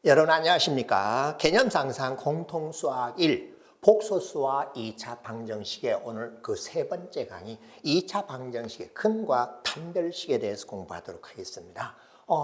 여러분 안녕하십니까? 개념상상 공통수학 1 복소수와 2차 방정식의 오늘 그 세 번째 강의 2차 방정식의 근과 판별식에 대해서 공부하도록 하겠습니다.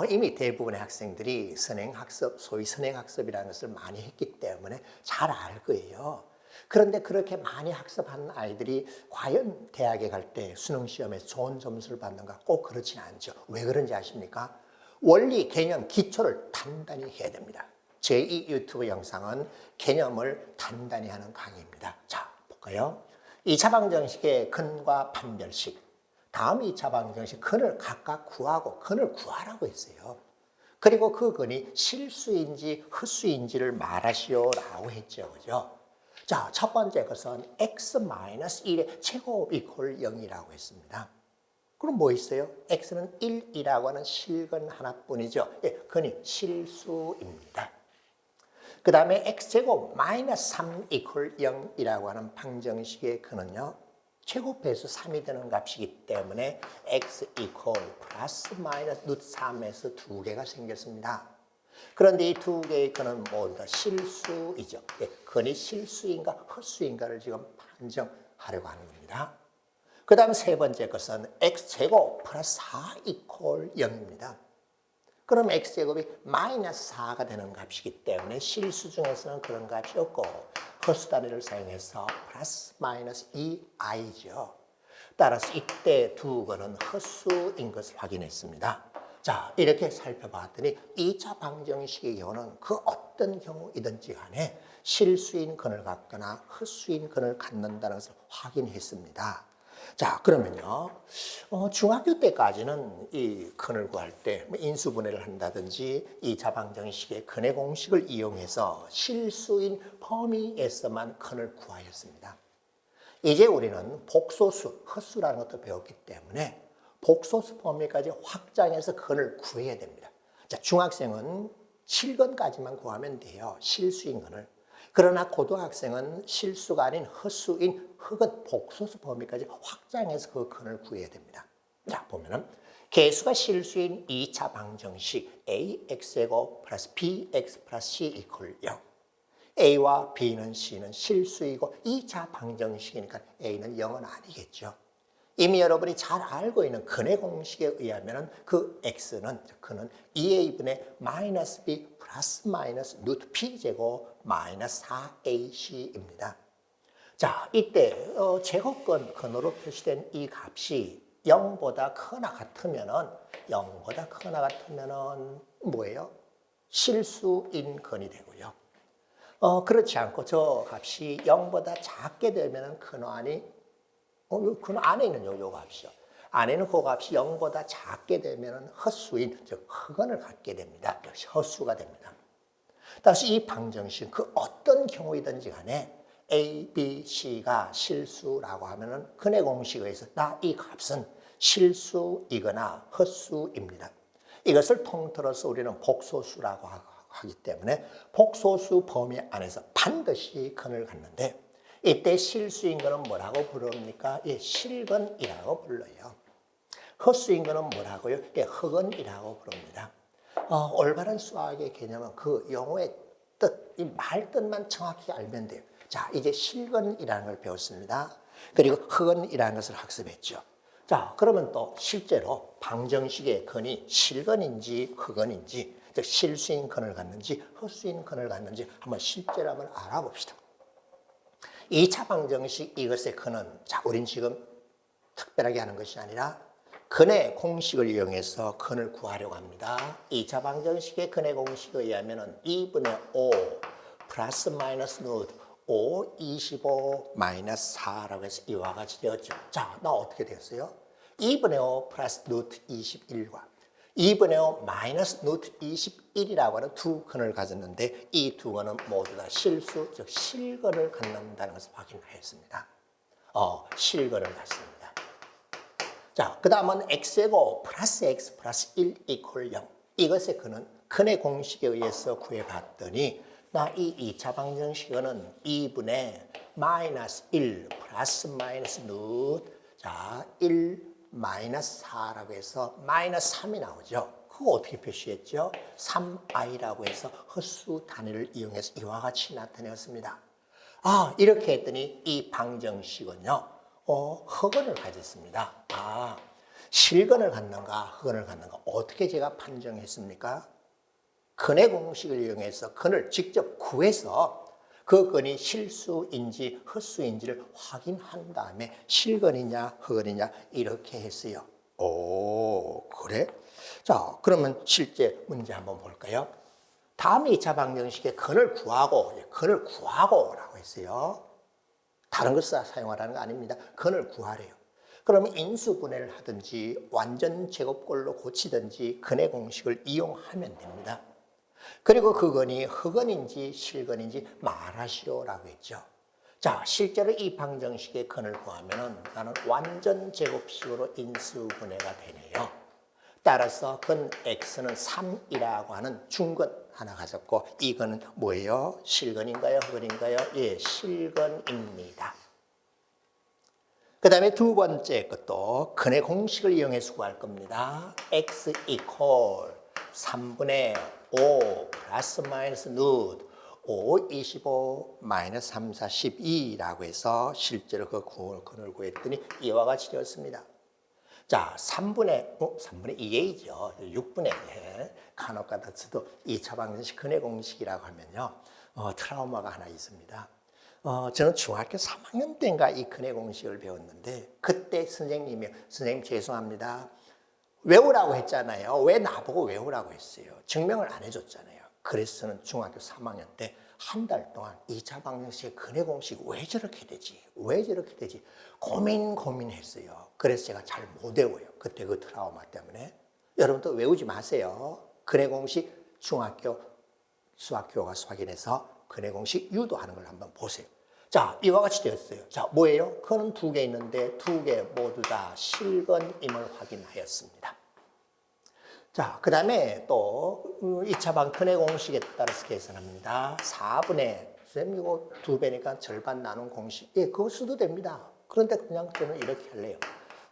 이미 대부분의 학생들이 선행학습, 소위 선행학습이라는 것을 많이 했기 때문에 잘 알 거예요. 그런데 그렇게 많이 학습한 아이들이 과연 대학에 갈 때 수능시험에 좋은 점수를 받는가? 꼭 그렇지는 않죠. 왜 그런지 아십니까? 원리, 개념, 기초를 단단히 해야 됩니다. 제 이 유튜브 영상은 개념을 단단히 하는 강의입니다. 자, 볼까요? 2차 방정식의 근과 판별식. 다음 2차 방정식 근을 각각 구하고 근을 구하라고 했어요. 그리고 그 근이 실수인지 헛수인지를 말하시오라고 했죠. 그죠? 자, 첫 번째 것은 x-1의 제곱 이퀄 0이라고 했습니다. 그럼 뭐 있어요? x는 1이라고 하는 실근 하나뿐이죠. 예, 근이 실수입니다. 그 다음에 x제곱 마이너스 3 이퀄 0이라고 하는 방정식의 근은요. 제곱해서 3이 되는 값이기 때문에 x 이퀄 플러스 마이너스 루트 3에서 두 개가 생겼습니다. 그런데 이 두 개의 근은 모두 다 실수이죠. 예, 근이 실수인가 헛수인가를 지금 판정하려고 하는 겁니다. 그 다음 세 번째 것은 x제곱 플러스 4 이퀄 0입니다. 그럼 x제곱이 마이너스 4가 되는 값이기 때문에 실수 중에서는 그런 값이 없고 헛수단위를 사용해서 플러스 마이너스 2i죠. 따라서 이때 두 근은 헛수인 것을 확인했습니다. 자, 이렇게 살펴봤더니 2차 방정식의 경우는 그 어떤 경우이든지 간에 실수인 근을 갖거나 헛수인 근을 갖는다는 것을 확인했습니다. 자, 그러면요. 중학교 때까지는 이 근을 구할 때 인수분해를 한다든지 2차 방정식의 근의 공식을 이용해서 실수인 범위에서만 근을 구하였습니다. 이제 우리는 복소수, 헛수라는 것도 배웠기 때문에 복소수 범위까지 확장해서 근을 구해야 됩니다. 자, 중학생은 실근까지만 구하면 돼요. 실수인 근을. 그러나 고등학생은 실수가 아닌 헛수인 흑은 복소수 범위까지 확장해서 그 근을 구해야 됩니다. 자, 보면은 개수가 실수인 2차 방정식 ax제곱 플러스 bx 플러스 c 이퀄 0. a와 b는 c는 실수이고 2차 방정식이니까 a는 0은 아니겠죠. 이미 여러분이 잘 알고 있는 근의 공식에 의하면 그 x는 그는 2a분의 마이너스 b 플러스 마이너스 루트 p제곱 마이너스 4ac입니다. 자, 이때 제곱근 근으로 표시된 이 값이 0보다 크거나 같으면은 뭐예요? 실수인 근이 되고요. 그렇지 않고 저 값이 0보다 작게 되면은 근원이 그 안에 있는 요 값이요. 안에는 그 값이 0보다 작게 되면 헛수인, 즉 흑은을 갖게 됩니다. 헛수가 됩니다. 다시 이 방정식 그 어떤 경우이든지 간에 A, B, C가 실수라고 하면은 근의 공식에 의해서 이 값은 실수이거나 헛수입니다. 이것을 통틀어서 우리는 복소수라고 하기 때문에 복소수 범위 안에서 반드시 근을 갖는데 이때 실수인 거는 뭐라고 부릅니까? 예, 실근이라고 불러요. 헛수인 거는 뭐라고요? 예, 흑은이라고 부릅니다. 올바른 수학의 개념은 그 용어의 뜻, 이 말뜻만 정확히 알면 돼요. 자, 이제 실근이라는 걸 배웠습니다. 그리고 흑은이라는 것을 학습했죠. 자, 그러면 또 실제로 방정식의 근이 실근인지 흑은인지, 즉 실수인 근을 갖는지 헛수인 근을 갖는지 한번 실제로 한번 알아봅시다. 2차 방정식 이것의 근은 자, 우린 지금 특별하게 하는 것이 아니라 근의 공식을 이용해서 근을 구하려고 합니다. 2차 방정식의 근의 공식에 의하면 2분의 5 플러스 마이너스 루트 5, 25 마이너스 4라고 해서 이와 같이 되었죠. 자, 나 어떻게 됐어요? 2분의 5 플러스 루트 21과 2분의 5 마이너스 루트 21이라고 하는 두 근을 가졌는데 이 두 근은 모두 다 실수, 즉 실근을 갖는다는 것을 확인하였습니다. 실근을 갖습니다. 자, 그 다음은 x제곱 플러스 x 플러스 1 이퀄 0. 이것의 근은 근의 공식에 의해서 구해봤더니 나 이 2차 방정식은 2분의 마이너스 1 플러스 마이너스 루트 자, 1 마이너스 4라고 해서 마이너스 3이 나오죠. 그거 어떻게 표시했죠? 3i라고 해서 헛수 단위를 이용해서 이와 같이 나타내었습니다. 아, 이렇게 했더니 이 방정식은요, 흑은을 가졌습니다. 아, 실근을 갖는가, 흑은을 갖는가, 어떻게 제가 판정했습니까? 근의 공식을 이용해서 근을 직접 구해서 그 근이 실수인지 헛수인지를 확인한 다음에 실근이냐, 흑은이냐, 이렇게 했어요. 오, 그래? 자, 그러면 실제 문제 한번 볼까요? 다음 2차 방정식에 근을 구하고라고 했어요. 다른 것을 사용하라는 거 아닙니다. 근을 구하래요. 그러면 인수분해를 하든지 완전 제곱꼴로 고치든지 근의 공식을 이용하면 됩니다. 그리고 그 근이 흑근인지 실근인지 말하시오라고 했죠. 자, 실제로 이 방정식의 근을 구하면 나는 완전 제곱식으로 인수분해가 되네요. 따라서 근 x는 3이라고 하는 중근 하나 가졌고 이 근은 뭐예요? 실근인가요? 흑근인가요? 예, 실근입니다. 그 다음에 두 번째 것도 근의 공식을 이용해서 구할 겁니다. x equal 3분의 5 플러스 마이너스 루트 5, 25, 마이너스 3, 4, 12라고 해서 실제로 그 근을 구했더니 이와 같이 되었습니다. 자, 3분의 2a죠. 6분의 2. 간혹 가다서도 2차 방정식 근의 공식이라고 하면요. 트라우마가 하나 있습니다. 저는 중학교 3학년 때인가 이 근의 공식을 배웠는데 그때 선생님 죄송합니다. 외우라고 했잖아요. 왜 나보고 외우라고 했어요? 증명을 안 해줬잖아요. 그래서 저는 중학교 3학년 때 한 달 동안 2차 방정식의 근의 공식 왜 저렇게 되지? 왜 저렇게 되지? 고민했어요. 그래서 제가 잘 못 외워요. 그때 그 트라우마 때문에. 여러분도 외우지 마세요. 근의 공식 중학교 수학교과 확인해서 근의 공식 유도하는 걸 한번 보세요. 자, 이와 같이 되었어요. 자, 뭐예요? 근은 두 개 있는데 두 개 모두 다 실근임을 확인하였습니다. 자, 그 다음에 또 2차 방근의 공식에 따라서 계산합니다. 4분의, 선생님 이거 2배니까 절반 나눈 공식. 예, 그거 써도 됩니다. 그런데 그냥 저는 이렇게 할래요.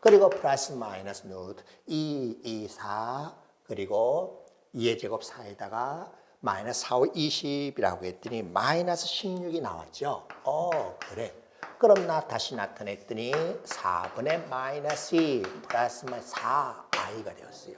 그리고 플러스 마이너스 루트 2, 2, 4 그리고 2의 제곱 4에다가 마이너스 4, 5, 20이라고 했더니 마이너스 16이 나왔죠. 그래. 그럼 나 다시 나타냈더니 4분의 마이너스 2 플러스 마이너스 4i가 되었어요.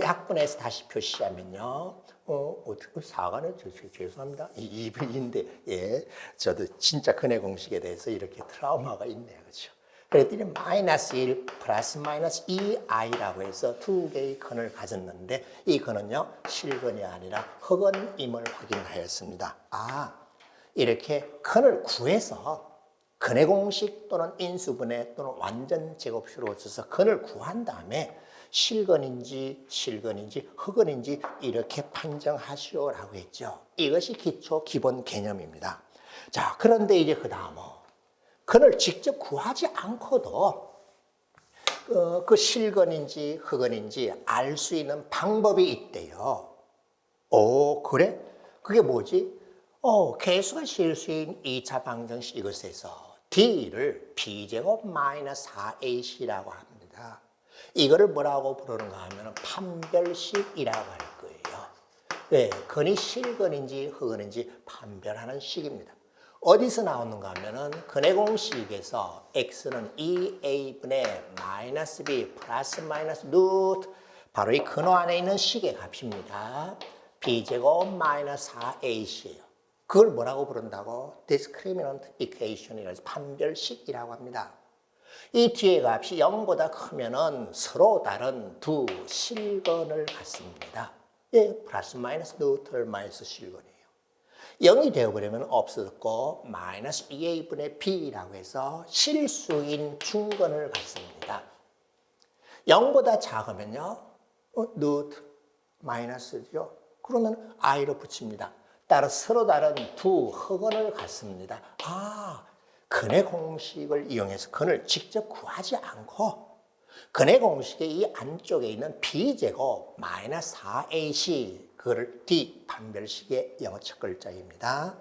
약분해서 다시 표시하면요. 어떻게 4가는 죄송합니다. 2인데, 예. 저도 진짜 근의 공식에 대해서 이렇게 트라우마가 있네요. 그렇죠? 그랬더니 마이너스 1 플러스 마이너스 2i라고 해서 두 개의 근을 가졌는데 이 근은요. 실근이 아니라 흑근임을 확인하였습니다. 아, 이렇게 근을 구해서 근의 공식 또는 인수분해 또는 완전 제곱식으로 고쳐서 근을 구한 다음에 실근인지 흑근인지 이렇게 판정하시오라고 했죠. 이것이 기초 기본 개념입니다. 자, 그런데 이제 그 다음은 근을 직접 구하지 않고도 그 실근인지 흑근인지 알 수 있는 방법이 있대요. 오, 그래? 그게 뭐지? 개수가 실수인 2차 방정식 이것에서 D를 B제곱 마이너스 4AC라고 합니다. 이거를 뭐라고 부르는가 하면 판별식이라고 할 거예요. 네, 근이 실근인지 흑근인지 판별하는 식입니다. 어디서 나오는가 하면은 근의 공식에서 x는 2a분의 마이너스 b 플러스 마이너스 루트 바로 이 근호 안에 있는 식의 값입니다. b제곱 마이너스 4ac예요. 그걸 뭐라고 부른다고? discriminant equation이라서 판별식이라고 합니다. 이 뒤의 값이 0보다 크면은 서로 다른 두 실근을 갖습니다. 예, 플러스 마이너스 루트를 마이너스 실근이에요. 0이 되어버리면 없어졌고 마이너스 2a분의 b라고 해서 실수인 중근을 갖습니다. 0보다 작으면요. 루트 마이너스죠. 그러면 i로 붙입니다. 따라 서로 다른 두 흑근을 갖습니다. 아, 근의 공식을 이용해서 근을 직접 구하지 않고 근의 공식의 이 안쪽에 있는 b제곱 마이너스 4ac 그거를 D 판별식의 영어 첫 글자입니다.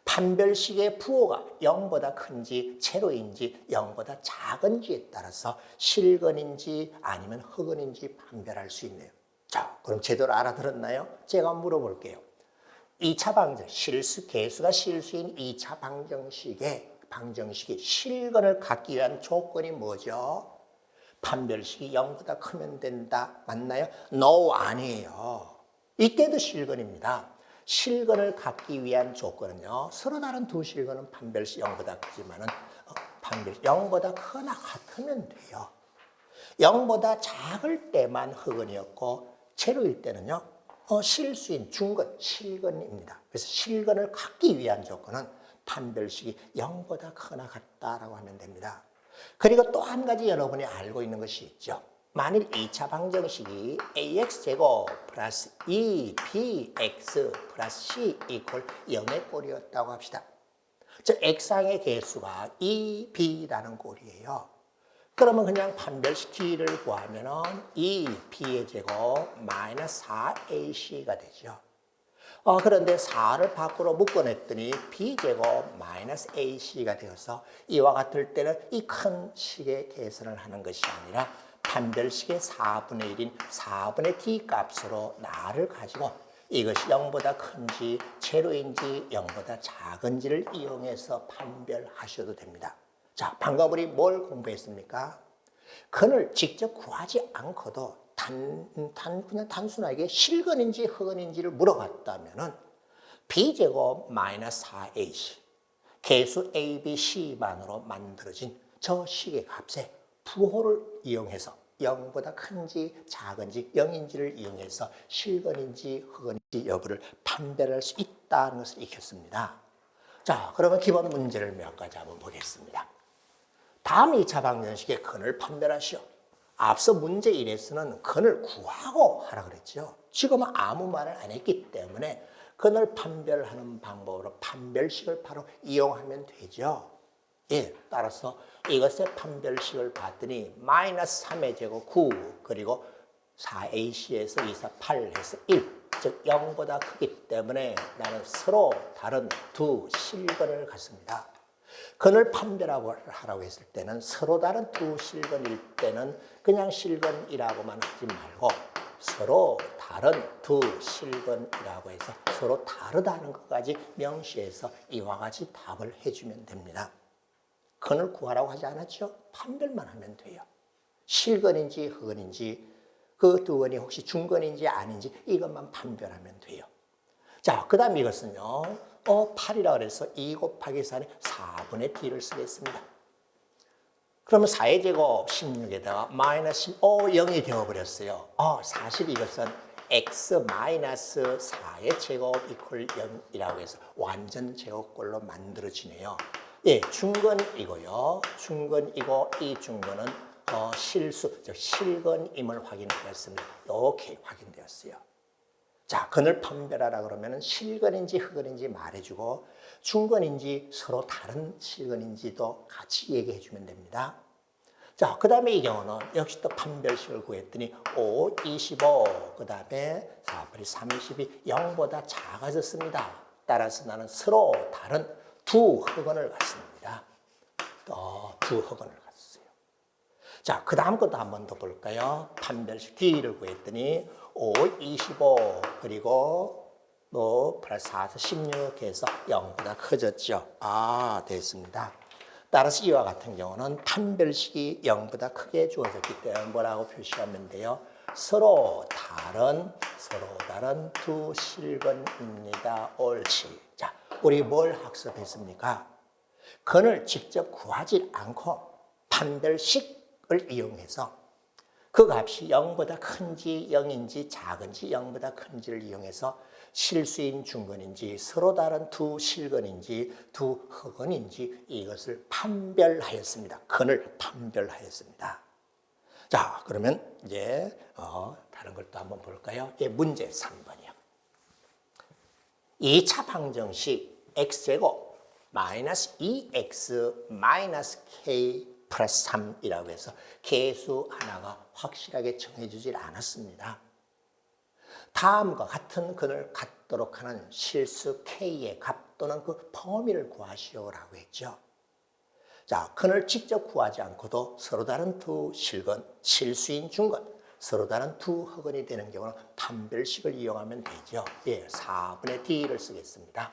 판별식의 부호가 0보다 큰지 제로인지 0보다 작은지에 따라서 실근인지 아니면 흑근인지 판별할 수 있네요. 자, 그럼 제대로 알아들었나요? 제가 물어볼게요. 2차 방정, 개수가 실수인 2차 방정식의 실근을 갖기 위한 조건이 뭐죠? 판별식이 0보다 크면 된다. 맞나요? No, 아니에요. 이때도 실근입니다. 실근을 갖기 위한 조건은요. 서로 다른 두 실근은 판별식 0보다 크지만은 판별식 0보다 크거나 같으면 돼요. 0보다 작을 때만 흑은이었고 제로일 때는요. 실수인 중근, 실근입니다. 그래서 실근을 갖기 위한 조건은 판별식이 0보다 크거나 같다라고 하면 됩니다. 그리고 또 한 가지 여러분이 알고 있는 것이 있죠. 만일 2차 방정식이 ax제곱 플러스 2bx 플러스 c 이퀄 0의 꼴이었다고 합시다. 즉 x항의 개수가 2b라는 꼴이에요. 그러면 그냥 판별식 t를 구하면은 2b의 제곱 마이너스 4ac가 되죠. 그런데 4를 밖으로 묶어냈더니 b제곱 마이너스 ac가 되어서 이와 같을 때는 이 큰 식의 계산을 하는 것이 아니라 판별식의 4분의 1인 4분의 t 값으로 나를 가지고 이것이 0보다 큰지 제로인지 0보다 작은지를 이용해서 판별하셔도 됩니다. 자, 방금 우리 뭘 공부했습니까? 근을 직접 구하지 않고도 그냥 단순하게 실근인지 흑은인지를 물어봤다면은 b제곱 마이너스 4ac 개수 a, b, c만으로 만들어진 저 식의 값에 부호를 이용해서 0보다 큰지 작은지 0인지를 이용해서 실근인지 흑은인지 여부를 판별할 수 있다는 것을 익혔습니다. 자, 그러면 기본 문제를 몇 가지 한번 보겠습니다. 다음 2차 방정식의 근을 판별하시오. 앞서 문제 1에서는 근을 구하고 하라 그랬죠. 지금은 아무 말을 안 했기 때문에 근을 판별하는 방법으로 판별식을 바로 이용하면 되죠. 예, 따라서 이것의 판별식을 봤더니 마이너스 3의 제곱 9 그리고 4ac에서 2, 4, 8 해서 1 즉 0보다 크기 때문에 나는 서로 다른 두 실근을 갖습니다. 근을 판별하라고 했을 때는 서로 다른 두 실근일 때는 그냥 실근이라고만 하지 말고 서로 다른 두 실근이라고 해서 서로 다르다는 것까지 명시해서 이와 같이 답을 해주면 됩니다. 근을 구하라고 하지 않았죠? 판별만 하면 돼요. 실근인지 흑근인지 그 두 근이 혹시 중근인지 아닌지 이것만 판별하면 돼요. 자, 그 다음 이것은요. 8이라 그래서 2 곱하기 4는 4분의 t를 쓰겠습니다. 그러면 4의 제곱 16에다가 마이너스 0이 되어버렸어요. 사실 이것은 x 마이너스 4의 제곱 이퀄 0이라고 해서 완전 제곱꼴로 만들어지네요. 예, 중근이고요. 중근이고 이 중근은 실수, 즉 실근임을 확인하였습니다. 이렇게 확인되었어요. 자, 근을 판별하라 그러면 실근인지 흑근인지 말해주고 중근인지 서로 다른 실근인지도 같이 얘기해 주면 됩니다. 자, 그 다음에 이 경우는 역시 또 판별식을 구했더니 5, 25, 그 다음에 4분의 30이 0보다 작아졌습니다. 따라서 나는 서로 다른 두 흑근을 갖습니다. 또 두 흑근을 갖었어요. 자, 그 다음 것도 한 번 더 볼까요? 판별식 D를 구했더니 5, 25 그리고 플러스 4, 16 해서 0보다 커졌죠. 됐습니다. 따라서 이와 같은 경우는 판별식이 0보다 크게 주어졌기 때문에 뭐라고 표시하면 돼요? 서로 다른 두 실근입니다. 옳지. 자, 우리 뭘 학습했습니까? 근을 직접 구하지 않고 판별식을 이용해서 그 값이 0보다 큰지 0인지 작은지 0보다 큰지를 이용해서 실수인 중근인지 서로 다른 두 실근인지 두 흑근인지 이것을 판별하였습니다. 근을 판별하였습니다. 자, 그러면 이제 다른 걸 또 한번 볼까요? 예, 문제 3번이요. 2차 방정식 x제곱 마이너스 2x 마이너스 k 플러스 3이라고 해서 계수 하나가 확실하게 정해주질 않았습니다. 다음과 같은 근을 갖도록 하는 실수 k의 값 또는 그 범위를 구하시오라고 했죠. 자, 근을 직접 구하지 않고도 서로 다른 두 실근, 실수인 중근, 서로 다른 두 흑원이 되는 경우는 판별식을 이용하면 되죠. 예, 4분의 d를 쓰겠습니다.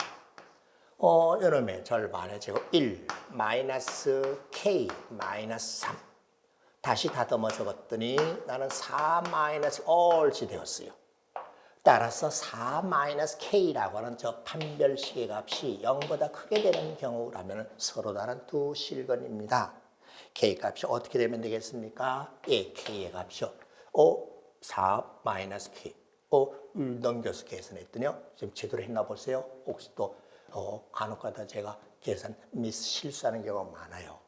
여름의 절반의 제곱 1 마이너스 k 마이너스 3. 다시 다듬어 적었더니 나는 4 마이너스 옳지 되었어요. 따라서 4 마이너스 k라고 하는 저 판별식의 값이 0보다 크게 되는 경우라면 서로 다른 두 실근입니다. k 값이 어떻게 되면 되겠습니까? 예, k의 값이요. 4 마이너스 k. 넘겨서 계산했더니요. 지금 제대로 했나 보세요. 혹시 또 간혹가다 제가 계산 실수하는 경우가 많아요.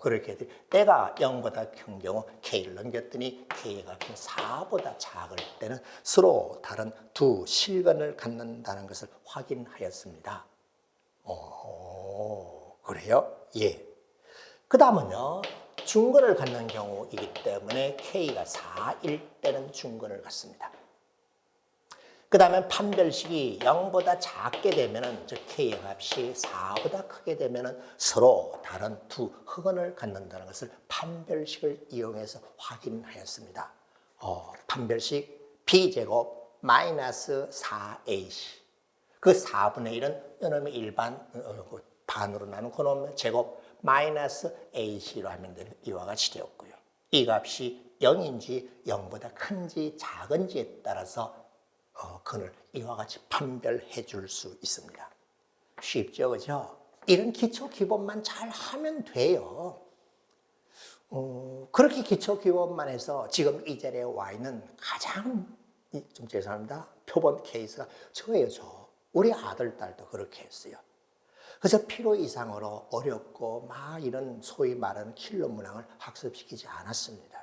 그렇게 때가 0보다 큰 경우 K를 넘겼더니 K의 값이 4보다 작을 때는 서로 다른 두 실근을 갖는다는 것을 확인하였습니다. 그래요? 예. 그 다음은요. 중근을 갖는 경우이기 때문에 K가 4일 때는 중근을 갖습니다. 그 다음에 판별식이 0보다 작게 되면 즉 K의 값이 4보다 크게 되면 서로 다른 두 흑원을 갖는다는 것을 판별식을 이용해서 확인하였습니다. 판별식 B제곱 마이너스 4AC. 그 4분의 1은 이놈의 일반 반으로 나눈 그놈의 제곱 마이너스 AC로 하면 되는 이와 같이 되었고요. 이 값이 0인지 0보다 큰지 작은지에 따라서 근을 이와 같이 판별해 줄 수 있습니다. 쉽죠, 그죠? 이런 기초 기본만 잘 하면 돼요. 그렇게 기초 기본만 해서 지금 이 자리에 와 있는 가장, 좀 죄송합니다. 표본 케이스가 저예요, 저. 우리 아들, 딸도 그렇게 했어요. 그래서 필요 이상으로 어렵고 막 이런 소위 말하는 킬러 문항을 학습시키지 않았습니다.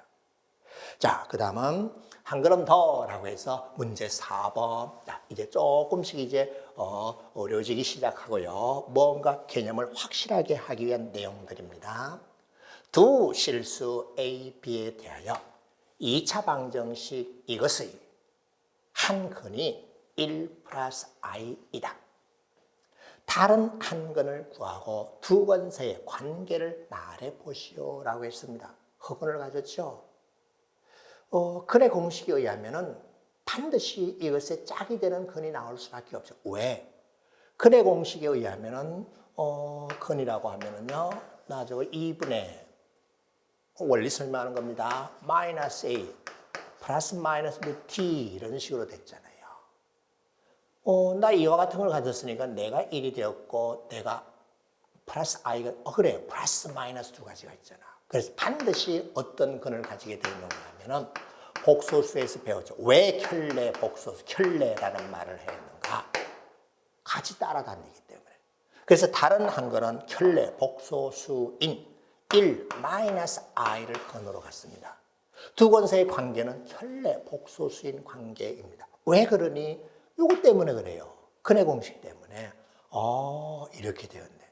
자, 그 다음은 한 걸음 더라고 해서 문제 4번. 자, 이제 조금씩 이제 어려워지기 시작하고요. 뭔가 개념을 확실하게 하기 위한 내용들입니다. 두 실수 A, B에 대하여 2차 방정식 이것의 한 근이 1 플러스 I이다. 다른 한 근을 구하고 두 근 사이의 관계를 말해 보시오라고 했습니다. 흑근을 가졌죠. 근의 공식에 의하면은 반드시 이것의 짝이 되는 근이 나올 수밖에 없죠. 왜? 근의 공식에 의하면은 근이라고 하면은요, 나저 2분의 원리 설명하는 겁니다. 마이너스 A 플러스 마이너스 t 이런 식으로 됐잖아요. 나 이와 같은 걸 가졌으니까 내가 1이 되었고 내가 플러스 i가 그래요. 플러스 마이너스 두 가지가 있잖아. 그래서 반드시 어떤 근을 가지게 되어 있는가 하면은 복소수에서 배웠죠. 왜 켤레 복소수, 켤레라는 말을 했는가? 같이 따라다니기 때문에. 그래서 다른 한 근은 켤레 복소수인 1 마이너스 i를 근으로 갖습니다. 두 근사의 관계는 켤레 복소수인 관계입니다. 왜 그러니? 이것 때문에 그래요. 근의 공식 때문에. 이렇게 되었네.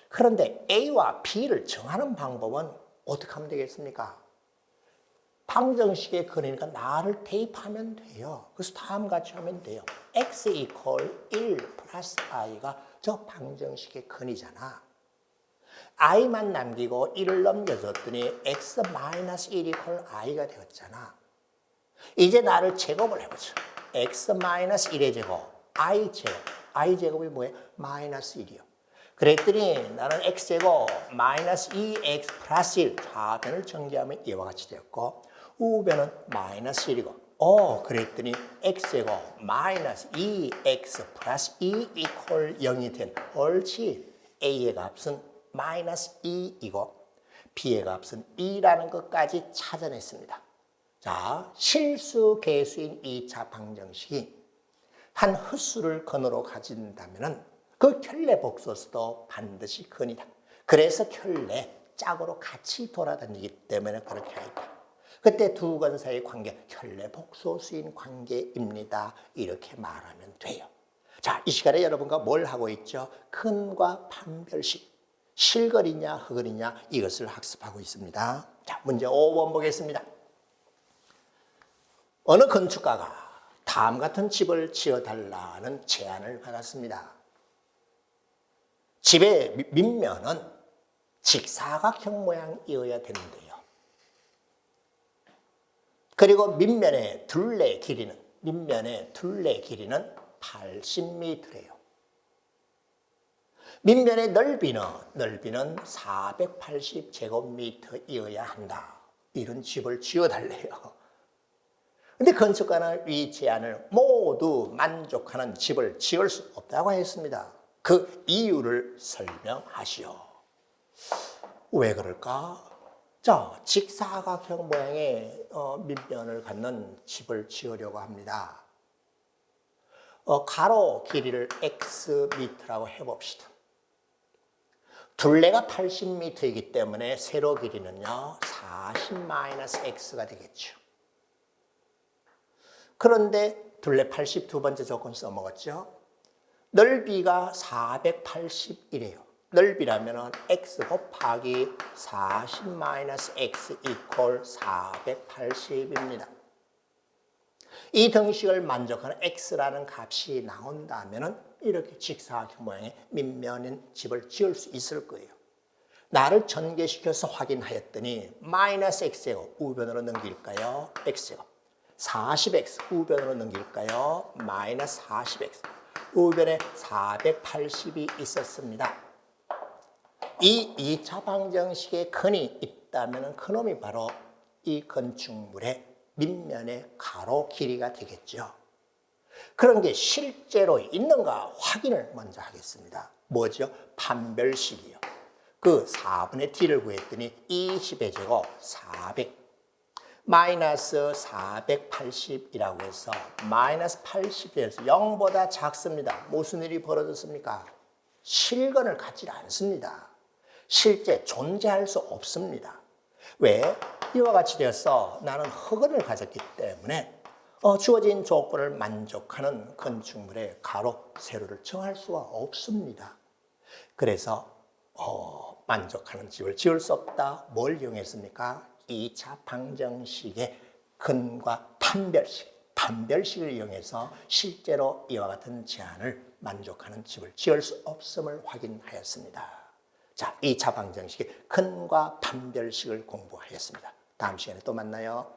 그런데 A와 B를 정하는 방법은 어떻게 하면 되겠습니까? 방정식의 근이니까 나를 대입하면 돼요. 그래서 다음같이 하면 돼요. x 이퀄 1 플러스 i가 저 방정식의 근이잖아. i만 남기고 1을 넘겨줬더니 x 마이너스 1 이퀄 i가 되었잖아. 이제 나를 제곱을 해보죠. x 마이너스 1의 제곱, i 제곱. i 제곱이 뭐예요? 마이너스 1이요. 그랬더니 나는 x제곱 마이너스 2x 플러스 1 좌변을 정리하면 이와 같이 되었고 우변은 마이너스 1이고 그랬더니 x제곱 마이너스 2x 플러스 2 이퀄 0이 된 옳지. a의 값은 마이너스 2이고 b의 값은 2라는 것까지 찾아냈습니다. 자, 실수 계수인 2차 방정식이 한 헛수를 근으로 가진다면 그 켤레 복소수도 반드시 근이다. 그래서 켤레 짝으로 같이 돌아다니기 때문에 그렇게 하였다. 그때 두 근 사이의 관계, 켤레 복소수인 관계입니다. 이렇게 말하면 돼요. 자, 이 시간에 여러분과 뭘 하고 있죠? 근과 판별식, 실근이냐 흑근이냐 이것을 학습하고 있습니다. 자, 문제 5번 보겠습니다. 어느 건축가가 다음 같은 집을 지어달라는 제안을 받았습니다. 집의 밑면은 직사각형 모양이어야 되는데요. 그리고 밑면의 둘레 길이는 80m래요. 밑면의 넓이는 480제곱미터이어야 한다. 이런 집을 지어달래요. 근데 건축가는 이 제안을 모두 만족하는 집을 지을 수 없다고 했습니다. 그 이유를 설명하시오. 왜 그럴까? 자, 직사각형 모양의 밑면을 갖는 집을 지으려고 합니다. 가로 길이를 xm라고 해봅시다. 둘레가 80m이기 때문에 세로 길이는요 40-x가 되겠죠. 그런데 둘레 80 두 번째 조건 써먹었죠. 넓이가 480이래요. 넓이라면 x 곱하기 40-x 이퀄 480입니다. 이 등식을 만족하는 x라는 값이 나온다면 이렇게 직사각형 모양의 밑면인 집을 지을 수 있을 거예요. 나를 전개시켜서 확인하였더니 마이너스 x제곱 우변으로 넘길까요? x제곱 40x 우변으로 넘길까요? 마이너스 40x 우변에 480이 있었습니다. 이 2차 방정식에 근이 있다면 그놈이 바로 이 건축물의 밑면의 가로 길이가 되겠죠. 그런 게 실제로 있는가 확인을 먼저 하겠습니다. 뭐죠? 판별식이요. 그 4분의 t를 구했더니 20의 제곱 400 마이너스 480이라고 해서 마이너스 80에서 0보다 작습니다. 무슨 일이 벌어졌습니까? 실근을 갖지 않습니다. 실제 존재할 수 없습니다. 왜? 이와 같이 되어서 나는 흑은을 가졌기 때문에 주어진 조건을 만족하는 건축물의 가로, 세로를 정할 수가 없습니다. 그래서 만족하는 집을 지을 수 없다. 뭘 이용했습니까? 2차 방정식의 근과 판별식을 이용해서 실제로 이와 같은 제안을 만족하는 집을 지을 수 없음을 확인하였습니다. 자, 2차 방정식의 근과 판별식을 공부하였습니다. 다음 시간에 또 만나요.